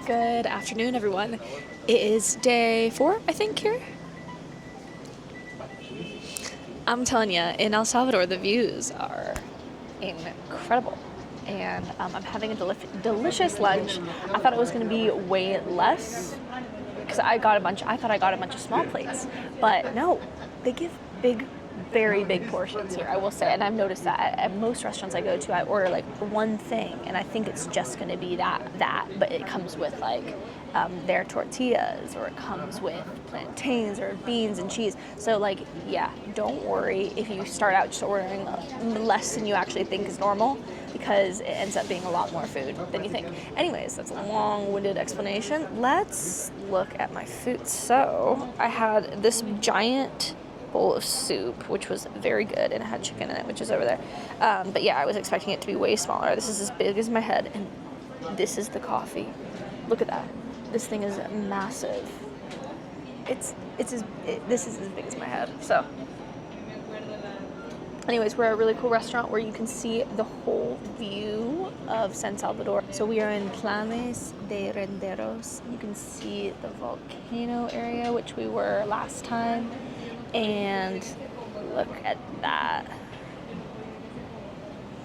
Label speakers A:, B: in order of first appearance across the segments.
A: Good afternoon, everyone. It is day 4, I think, here. I'm telling you, in El Salvador, the views are incredible. And I'm having a delicious lunch. I thought it was going to be way less because I thought I got a bunch of small plates. But no, they give very big portions here, I will say. And I've noticed that at most restaurants I go to, I order like one thing, and I think it's just going to be that, but it comes with like their tortillas, or it comes with plantains or beans and cheese. So like, yeah, don't worry if you start out just ordering less than you actually think is normal, because it ends up being a lot more food than you think. Anyways, that's a long-winded explanation. Let's look at my food. So I had this giant bowl of soup, which was very good, and it had chicken in it, which is over there. But yeah, I was expecting it to be way smaller. This is as big as my head, and this is the coffee. Look at that. This thing is massive. This is as big as my head. So anyways, we're at a really cool restaurant where you can see the whole view of San Salvador. So we are in Planes de Renderos. You can see the volcano area, which we were last time. And look at that.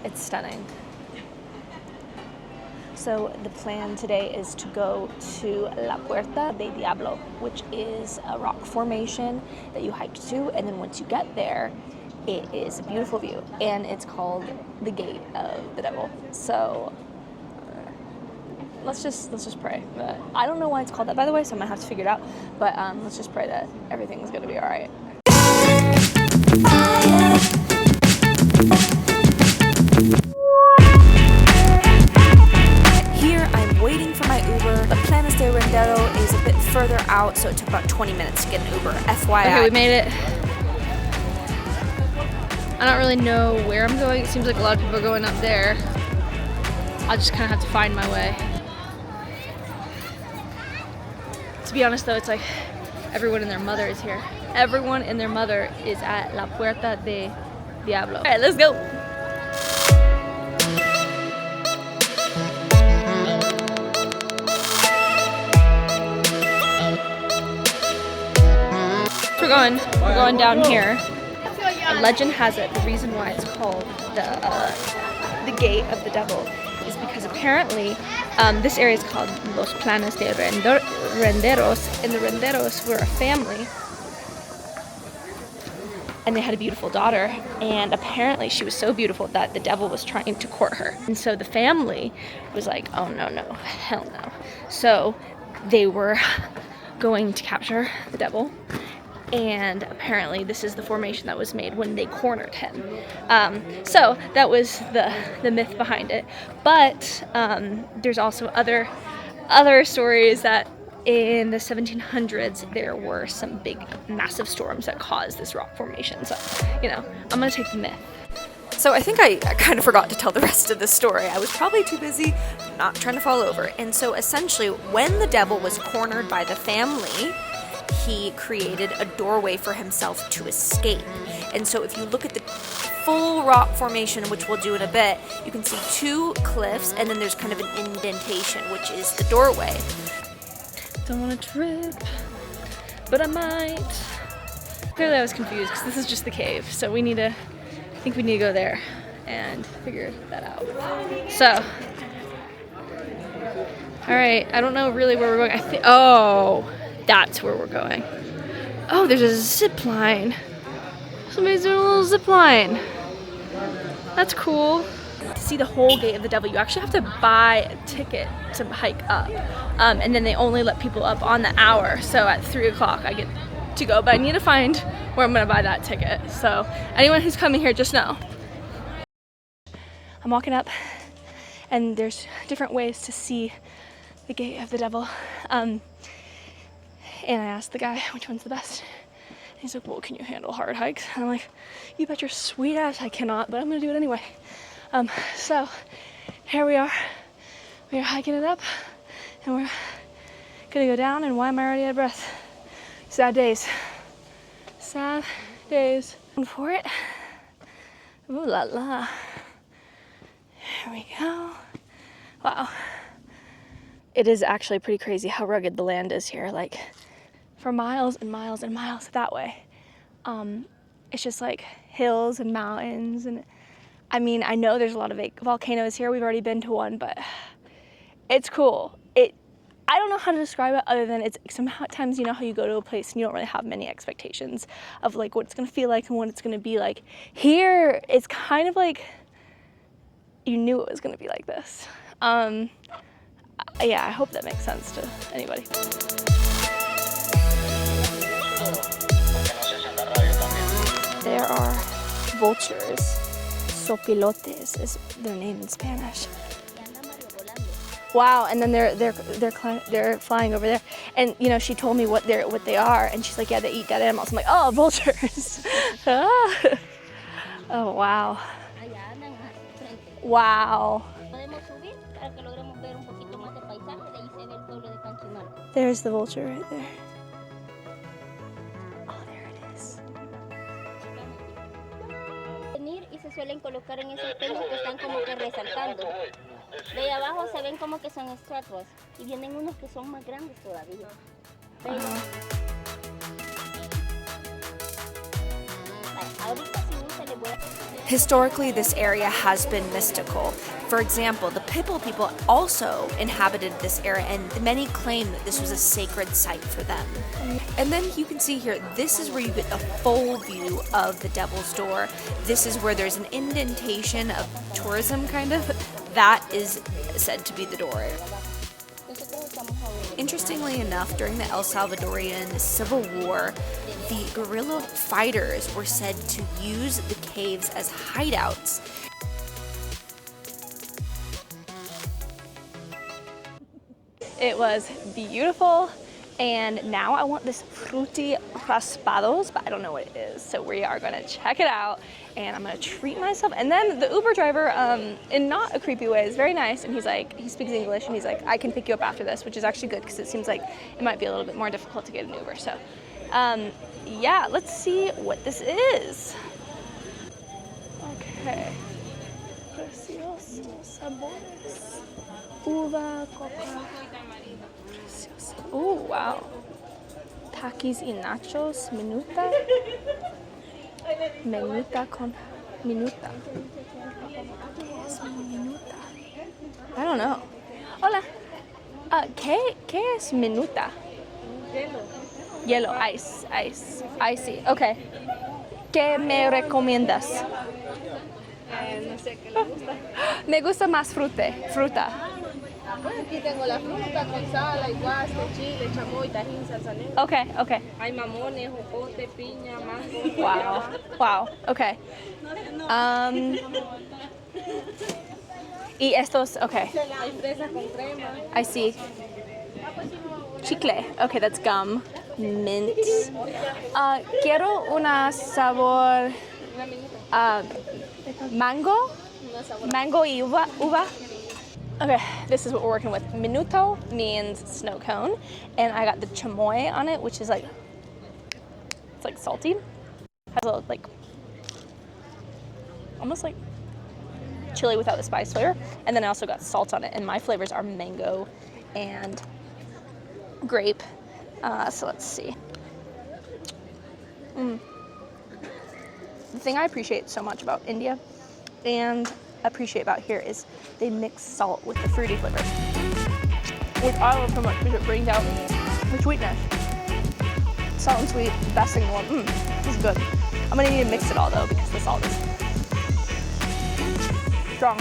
A: It's stunning. So the plan today is to go to La Puerta del Diablo, which is a rock formation that you hike to, and then once you get there, it is a beautiful view, and it's called the Gate of the Devil. So let's just pray that, I don't know why it's called that, by the way, so I'm gonna have to figure it out, but let's just pray that everything's gonna be all right. Here I'm waiting for my Uber. The Planes de Renderos is a bit further out, so it took about 20 minutes to get an Uber. FYI.
B: Okay, we made it. I don't really know where I'm going. It seems like a lot of people are going up there. I'll just kind of have to find my way. To be honest though, it's like everyone and their mother is here. Everyone and their mother is at La Puerta del Diablo. All right, let's go. We're going down here. And legend has it, the reason why it's called the Gate of the Devil is because apparently this area is called Los Planes de Renderos, and the Renderos were a family, and they had a beautiful daughter, and apparently she was so beautiful that the devil was trying to court her. And so the family was like, oh no, hell no. So they were going to capture the devil, and apparently this is the formation that was made when they cornered him. So that was the myth behind it. But there's also other stories that in the 1700s there were some big massive storms that caused this rock formation. So, I'm gonna take the myth. So I think I kind of forgot to tell the rest of the story. I was probably too busy not trying to fall over. And so essentially, when the devil was cornered by the family, he created a doorway for himself to escape. And so if you look at the full rock formation, which we'll do in a bit, you can see 2 cliffs, and then there's kind of an indentation, which is the doorway. Don't want to trip, but I might. Clearly I was confused because this is just the cave, so I think we need to go there and figure that out. So, all right, I don't know really where we're going. Oh, that's where we're going. Oh, there's a zip line. Somebody's doing a little zip line. That's cool. To see the whole Gate of the Devil, you actually have to buy a ticket to hike up. And then they only let people up on the hour. So at 3 o'clock I get to go, but I need to find where I'm gonna buy that ticket. So anyone who's coming here, just know. I'm walking up, and there's different ways to see the Gate of the Devil. And I asked the guy which one's the best. And he's like, well, can you handle hard hikes? And I'm like, you bet your sweet ass I cannot, but I'm gonna do it anyway. So here we are. We are hiking it up, and we're gonna go down, and why am I already out of breath? Sad days. Sad days. Going for it. Ooh la la. Here we go. Wow. It is actually pretty crazy how rugged the land is here. Like, for miles and miles and miles that way. It's just like hills and mountains. And I mean, I know there's a lot of volcanoes here. We've already been to one, but it's cool. I don't know how to describe it other than it's sometimes, you know how you go to a place and you don't really have many expectations of like what it's gonna feel like and what it's gonna be like. Here, it's kind of like you knew it was gonna be like this. Yeah, I hope that makes sense to anybody. There are vultures. Sopilotes is their name in Spanish. Wow, and then they're flying over there, and you know she told me what they are, and she's like, yeah, they eat dead animals. I'm like, oh, vultures. Oh wow. Wow. There's the vulture right there. Oh, there it is.
C: Y se suelen colocar en esos pelos que están como que resaltando. De ahí abajo se ven como que son estatuas y vienen unos que son más grandes todavía.
B: Historically, this area has been mystical. For example, the Pipil people also inhabited this area, and many claim that this was a sacred site for them. And then you can see here, this is where you get a full view of the Devil's Door. This is where there's an indentation of tourism, kind of. That is said to be the door. Interestingly enough, during the El Salvadorian Civil War, the guerrilla fighters were said to use the caves as hideouts. It was beautiful, and now I want this fruity raspados, but I don't know what it is, so we are gonna check it out, and I'm gonna treat myself. And then the Uber driver, in not a creepy way, is very nice, and he's like, he speaks English, and he's like, I can pick you up after this, which is actually good, because it seems like it might be a little bit more difficult to get an Uber, so. Yeah, let's see what this is. Okay. Preciosos sabores. Uva, coca. Precioso. Oh, wow. Takis y nachos, minuta. Minuta con minuta. ¿Qué es minuta? I don't know. Hola. ¿Qué es minuta? Hielo, ice, icy. Okay. ¿Qué me recomiendas?
D: No sé qué le gusta.
B: Me gusta más fruta.
D: Aquí tengo la fruta con sal, hay guaste, chile, chamoy, tajín, salsa negra.
B: Okay.
D: Hay mamones, jocote, piña, mango.
B: Wow. Okay. Y estos, okay.
D: Hay fresa con crema.
B: I see. Chicle. Okay, that's gum. Mint. Quiero una sabor mango. Mango y uva. Okay, this is what we're working with. Minuto means snow cone, and I got the chamoy on it, which is like, it's like salty. Has a like, almost like chili without the spice flavor. And then I also got salt on it, and my flavors are mango and grape. So let's see. The thing I appreciate so much about India and appreciate about here is they mix salt with the fruity flavors, which I love so much because it brings out the sweetness. Salt and sweet, best thing in the world. This is good. I'm gonna need to mix it all though because the salt is strong.